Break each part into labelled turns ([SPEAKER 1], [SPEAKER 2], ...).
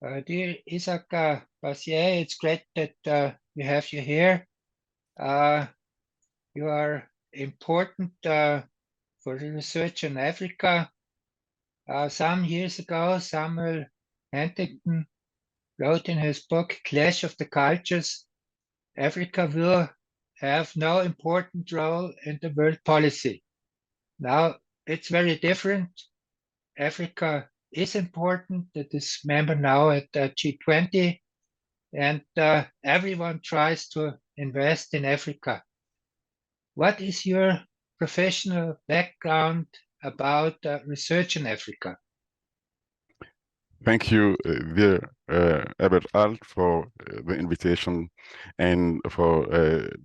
[SPEAKER 1] Dear Isaac Bazié, it's great that we have you here. You are important for the research in Africa. Some years ago, Samuel Huntington wrote in his book, Clash of the Cultures, Africa will have no important role in the world policy. Now, it's very different. Africa is important. It is member now at G20, and everyone tries to invest in Africa. What is your professional background about research in Africa?
[SPEAKER 2] Thank you, dear Albert Alt, for the invitation and for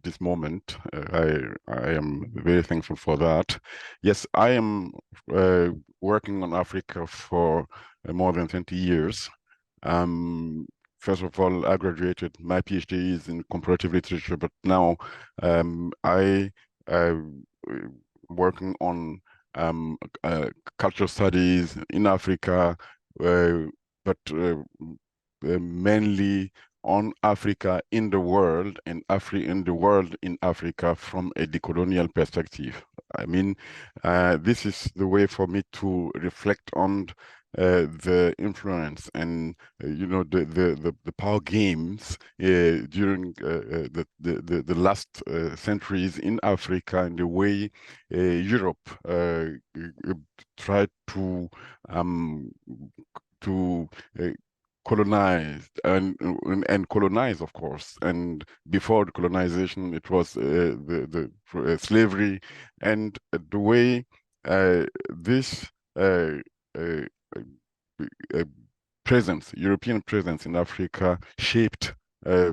[SPEAKER 2] this moment. I am very thankful for that. Yes, I am working on Africa for more than 20 years. First of all, I graduated, my PhD is in comparative literature, but now I working on cultural studies in Africa, but mainly on Africa in the world and in the world in Africa from a decolonial perspective. I mean, this is the way for me to reflect on the influence and the power games during the last centuries in Africa, and the way Europe tried to colonize and colonize, of course. And before the colonization, it was slavery, and the way this European presence in Africa shaped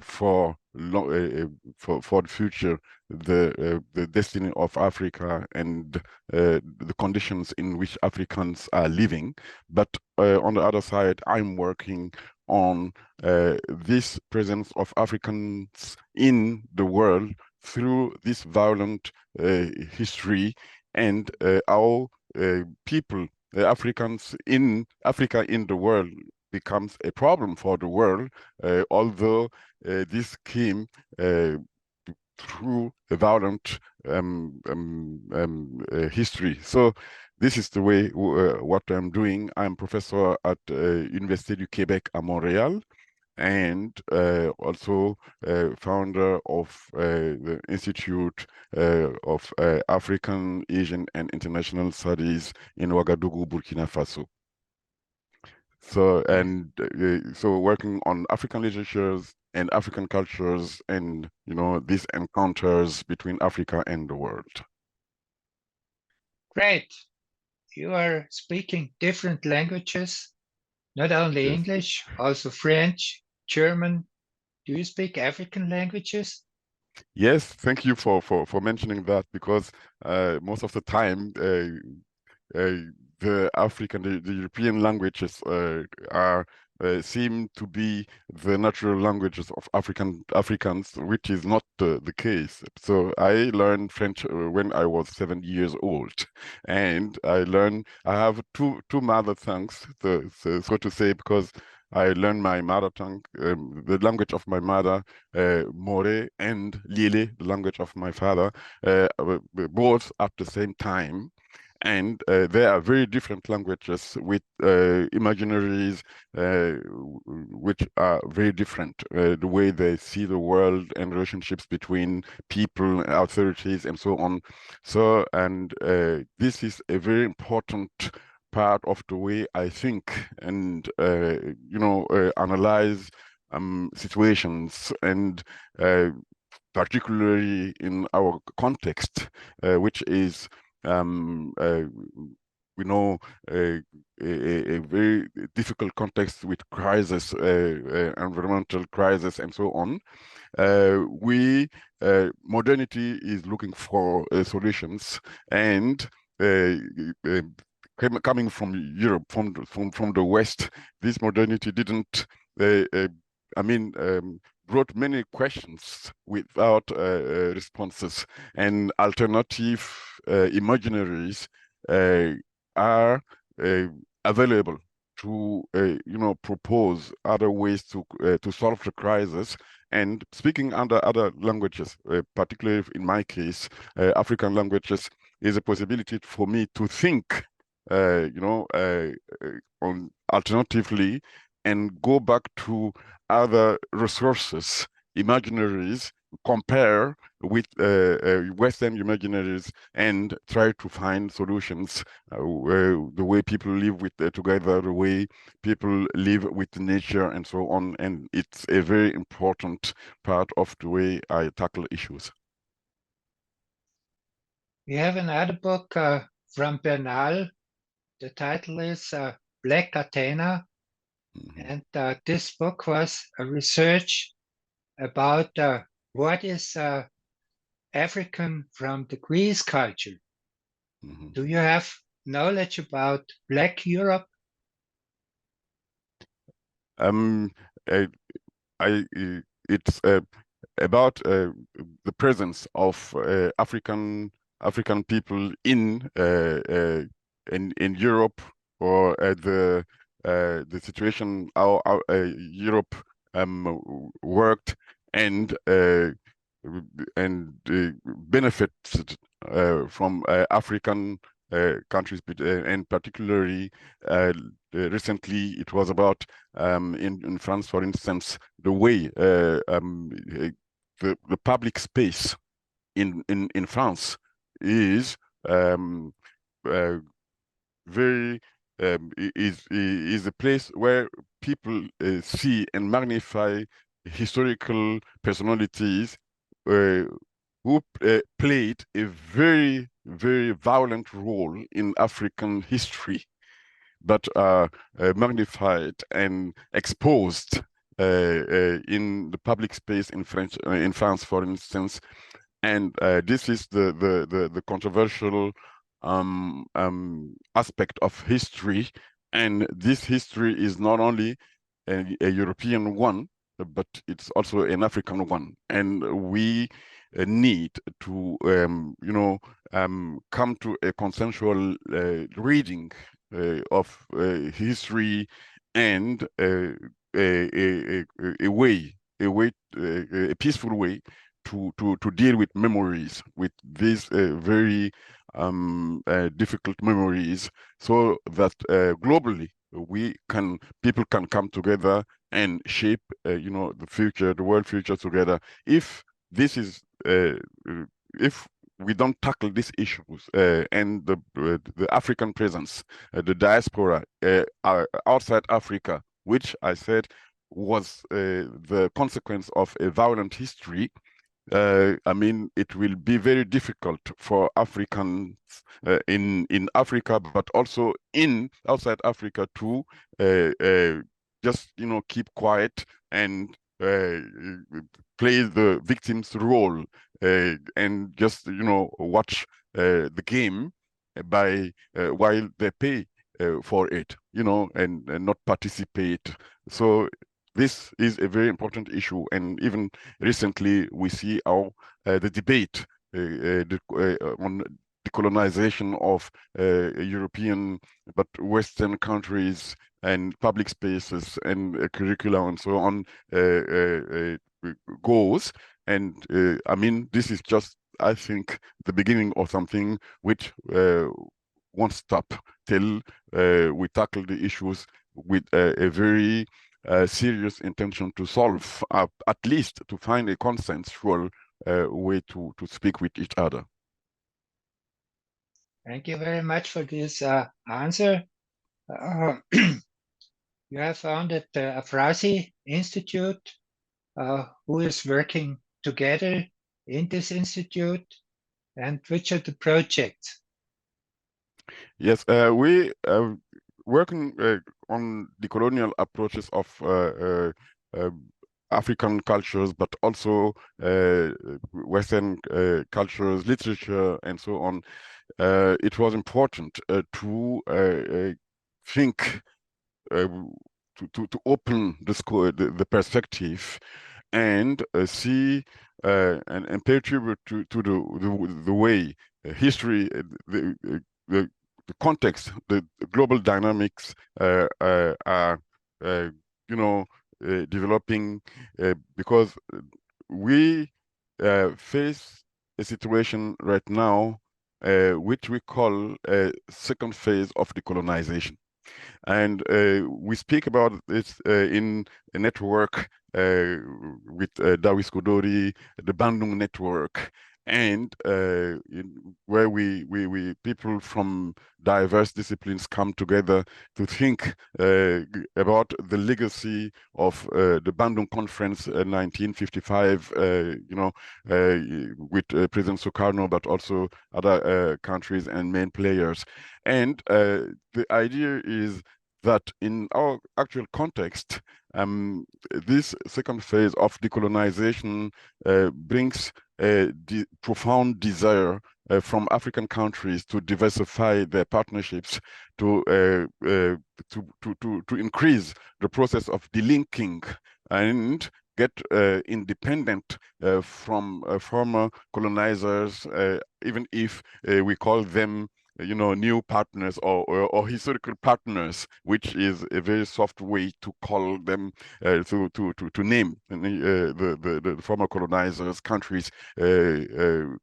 [SPEAKER 2] for the future the destiny of Africa and the conditions in which Africans are living. But on the other side, I'm working on this presence of Africans in the world through this violent history, and how people, Africans in Africa in the world, becomes a problem for the world, although this came through a violent history. So this is the way what I'm doing. I'm professor at Université du Québec à Montréal, and also founder of the Institute of African, Asian, and International Studies in Ouagadougou, Burkina Faso. So, and so working on African literatures and African cultures, and these encounters between Africa and the world.
[SPEAKER 1] Great. You are speaking different languages, not only
[SPEAKER 2] Yes.
[SPEAKER 1] English, also French, German. Do you speak African languages?
[SPEAKER 2] Yes, thank you for mentioning that, because most of the time the African, the European languages seem to be the natural languages of Africans, which is not the case. So I learned French when I was 7 years old, and I have two mother tongues, so to say, because I learned my mother tongue, the language of my mother, More, and Lile, the language of my father, both at the same time. And they are very different languages with imaginaries which are very different. The way they see the world and relationships between people, authorities, and so on. So, and this is a very important part of the way I think and analyze situations, and particularly in our context, which is we know a very difficult context with crisis, environmental crisis, and so on. Modernity is looking for solutions, and coming from Europe, from the West, this modernity didn't, brought many questions without responses, and alternative imaginaries are available to propose other ways to solve the crisis. And speaking under other languages, particularly in my case, African languages, is a possibility for me to think, on alternatively, and go back to other resources, imaginaries, compare with Western imaginaries, and try to find solutions. The way people live with together, the way people live with nature, and so on. And it's a very important part of the way I tackle issues.
[SPEAKER 1] We have another book from Bernal. The title is Black Athena. And this book was a research about what is African from the Greece culture. Do you have knowledge about Black Europe?
[SPEAKER 2] It's about the presence of African people in Europe, or the situation how Europe worked and benefits from African countries, and particularly recently it was about in France, for instance, the way the public space in France is very is a place where people see and magnify historical personalities who played a very, very violent role in African history, but are magnified and exposed in the public space in France, for instance. And this is the controversial aspect of history. And this history is not only a European one, but it's also an African one. And we need to, come to a consensual reading of history, and a peaceful way to deal with memories, with these very difficult memories, so that globally people can come together and shape the world future together. If this is if we don't tackle these issues and the African presence, the diaspora outside Africa, which I said was the consequence of a violent history, I mean, it will be very difficult for Africans in Africa, but also outside Africa, to just keep quiet and play the victim's role, and just watch the game by while they pay for it, and not participate. So this is a very important issue, and even recently we see how the debate on decolonization of European but Western countries and public spaces and curricula and so on goes. And I mean, this is just, I think, the beginning of something which won't stop till we tackle the issues with a very serious intention to solve, at least to find a consensual way to speak with each other.
[SPEAKER 1] Thank you very much for this answer. You have founded the AFRASI Institute, who is working together in this institute, and which are the projects?
[SPEAKER 2] Yes, we are working on the colonial approaches of African cultures, but also Western cultures, literature, and so on. It was important to think, to open the perspective, and see and pay tribute to the way history, the context, the global dynamics are, developing because we face a situation right now which we call a second phase of decolonization. And we speak about it in a network with Dawis Kodori, the Bandung network, and where we people from diverse disciplines come together to think about the legacy of the Bandung Conference 1955, with President Sukarno, but also other countries and main players. And the idea is that in our actual context, this second phase of decolonization brings a profound desire from African countries to diversify their partnerships, to increase the process of delinking and get independent from former colonizers, even if we call them new partners or historical partners, which is a very soft way to call them, to name the former colonizers, countries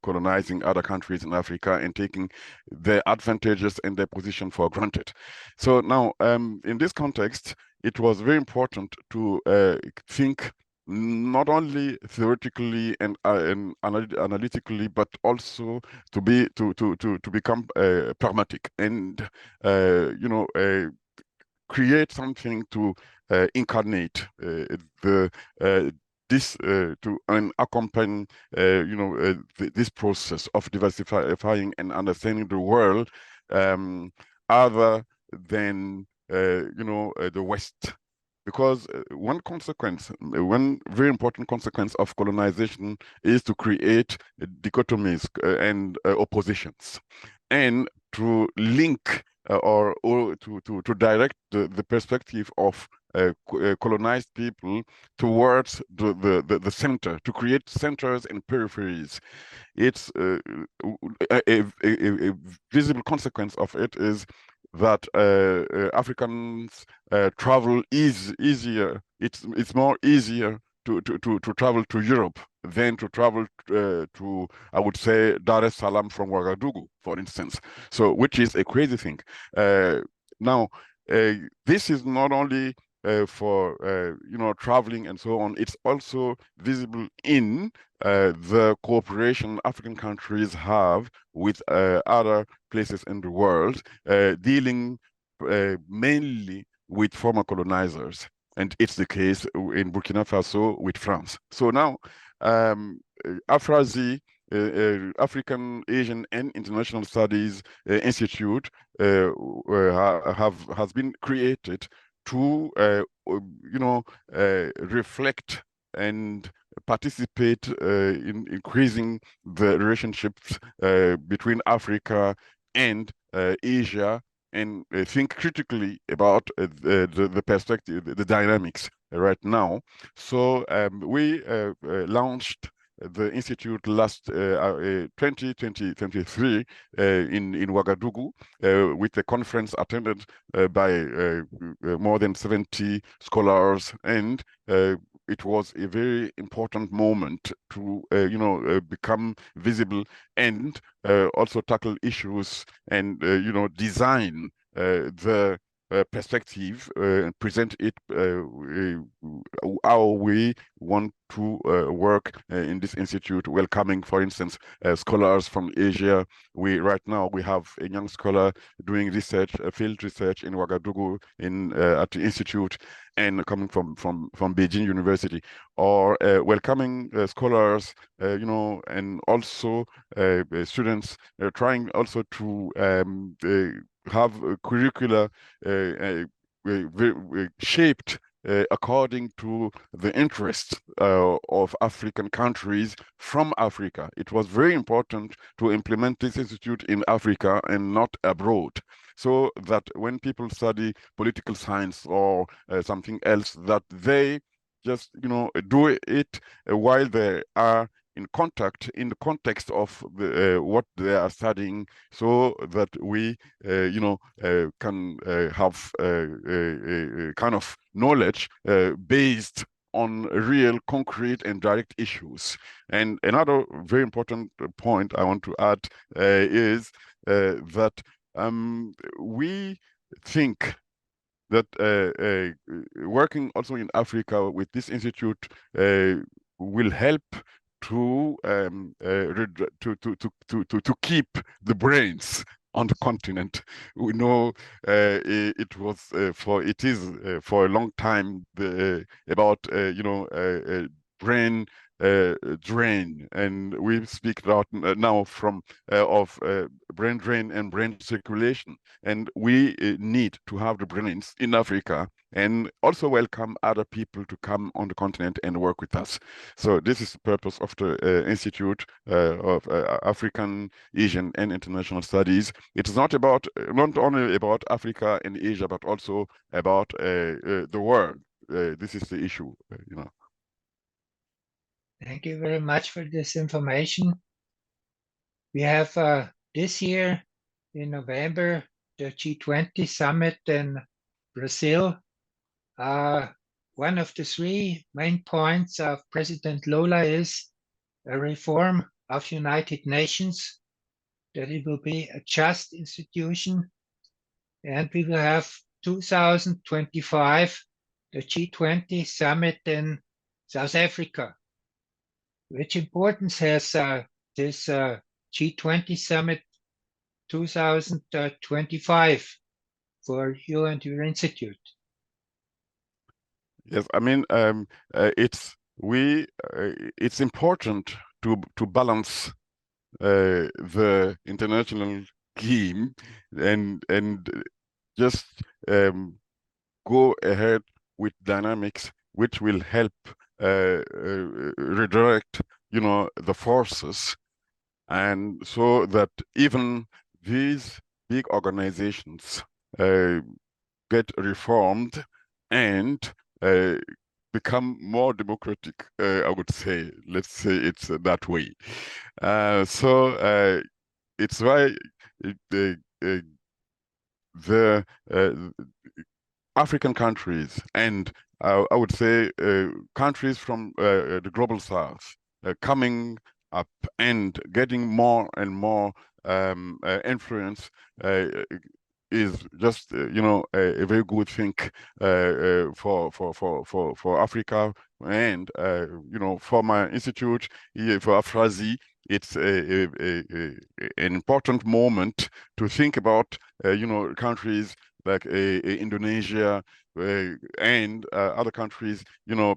[SPEAKER 2] colonizing other countries in Africa and taking their advantages and their position for granted. So now, in this context, it was very important to think not only theoretically and analytically, but also to become pragmatic and create something to incarnate this to accompany this process of diversifying and understanding the world other than the West. Because one very important consequence of colonization is to create dichotomies and oppositions, and to link or to direct the perspective of colonized people towards the center, to create centers and peripheries. It's a visible consequence of it is that Africans travel is easier. It's more easier to travel to Europe than to travel to, I would say, Dar es Salaam from Ouagadougou, for instance. So, which is a crazy thing. Now, this is not only for traveling and so on. It's also visible in the cooperation African countries have with other places in the world, dealing mainly with former colonizers. And it's the case in Burkina Faso with France. So now, AFRASI, African, Asian, and International Studies Institute has been created to reflect and participate in increasing the relationships between Africa and Asia, and think critically about the perspective, the dynamics right now. So we launched the institute last 2023 in Ouagadougou with a conference attended by more than 70 scholars, and it was a very important moment to become visible and also tackle issues and design the perspective and present it how we want to work in this institute, welcoming, for instance, scholars from Asia. Right now we have a young scholar doing research, field research in Ouagadougou at the institute, and coming from Beijing University, or welcoming scholars, and also students trying also to have a curricula shaped according to the interests of African countries from Africa. It was very important to implement this institute in Africa and not abroad, so that when people study political science or something else, that they just do it while they are in the context of what they are studying, so that we can have a kind of knowledge based on real, concrete, and direct issues. And another very important point I want to add is that we think that working also in Africa with this institute will help to keep the brains on the continent. We know it is for a long time about brain drain, and we speak now from of brain drain and brain circulation, and we need to have the brains in Africa and also welcome other people to come on the continent and work with us. So this is the purpose of the Institute of African, Asian, and International Studies. It's not only about Africa and Asia, but also about the world. This is the issue,
[SPEAKER 1] Thank you very much for this information. We have this year in November the G20 summit in Brazil. One of the three main points of President Lula is a reform of United Nations, that it will be a just institution, and we will have 2025, the G20 summit in South Africa. Which importance has this G20 summit 2025 for you and your institute?
[SPEAKER 2] Yes, I mean it's important to balance the international game and just go ahead with dynamics which will help redirect the forces, and so that even these big organizations get reformed and become more democratic, I would say. Let's say it's that way. So it's why the African countries, and I would say countries from the global south coming up and getting more and more influence is just a very good thing for Africa, and for my institute here, for AFRASI. It's an important moment to think about countries like Indonesia and other countries,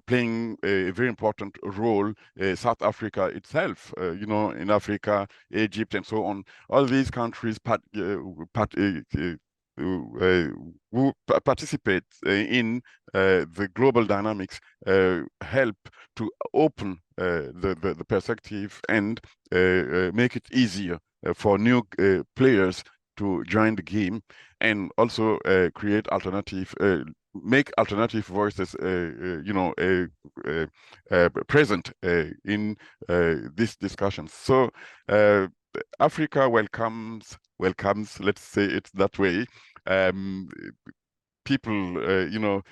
[SPEAKER 2] playing a very important role. South Africa itself, in Africa, Egypt, and so on. All these countries who participate in the global dynamics help to open the perspective and make it easier for new players to join the game, and also create make alternative voices, present in these discussions. So Africa welcomes, let's say it that way, people,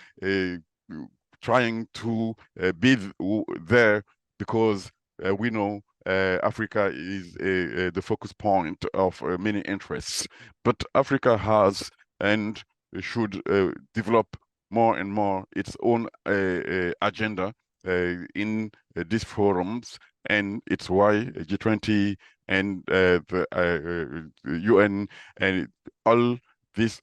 [SPEAKER 2] trying to be there, because we know Africa is the focus point of many interests. But Africa has and should develop more and more its own agenda in these forums, and it's why G20 and the UN and all these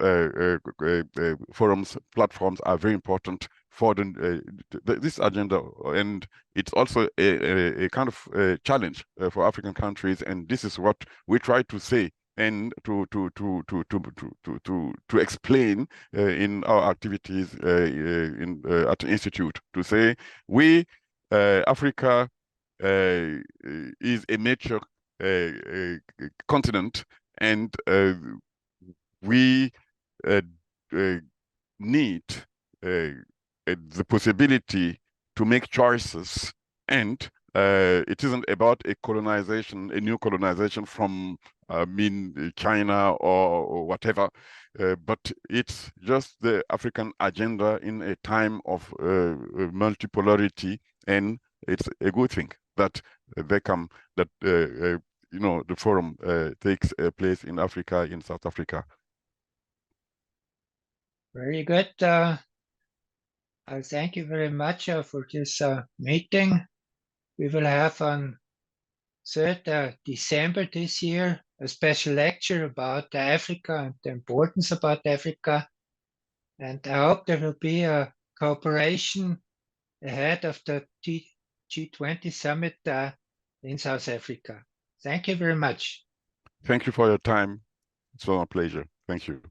[SPEAKER 2] forums, platforms are very important for this agenda, and it's also a kind of challenge for African countries, and this is what we try to say and to explain in our activities at the institute, to say we Africa is a mature continent, and we need the possibility to make choices and it isn't about a colonization, a new colonization from China or whatever, but it's just the African agenda in a time of multipolarity, and it's a good thing that they come, that you know, the forum takes place in Africa, in South Africa.
[SPEAKER 1] Very good. Thank you very much for this meeting. We will have on 3rd December this year a special lecture about Africa and the importance about Africa. And I hope there will be a cooperation ahead of the G20 summit in South Africa. Thank you very much.
[SPEAKER 2] Thank you for your time. It's been a pleasure. Thank you.